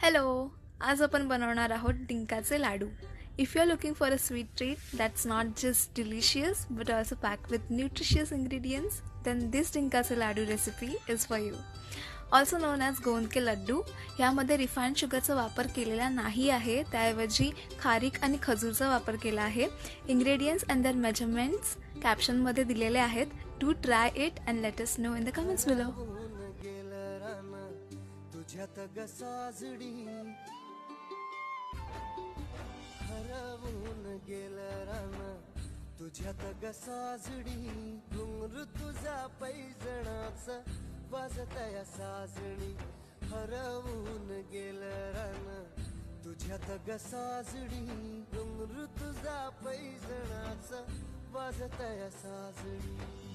Hello. आज आपण बनवणार आहोत डिंकाचे ladoo. If you are looking for a sweet treat that's not just delicious but also pack with nutritious ingredients then this डिंकाचे ladoo recipe is for you. Also known as gond ke laddoo. यामध्ये refined शुगरचा वापर केलेला नाही आहे, त्याऐवजी खारीक आणि खजूरचा वापर केला आहे. इंग्रेडियंट्स अँड देअर मेजरमेंट्स कॅप्शनमध्ये दिलेले आहेत. Do try it and let us know in the comments below. तुझ्यात ग साजडी हरवून गेलं रान तुझ्यात ग साजडी घुंगरू तुझा पैजणाच वाजतया साजणी हरवून गेलं रान तुझ्यात ग साजडी घुंगरू तुझा पैजणाच वाजतया साजणी.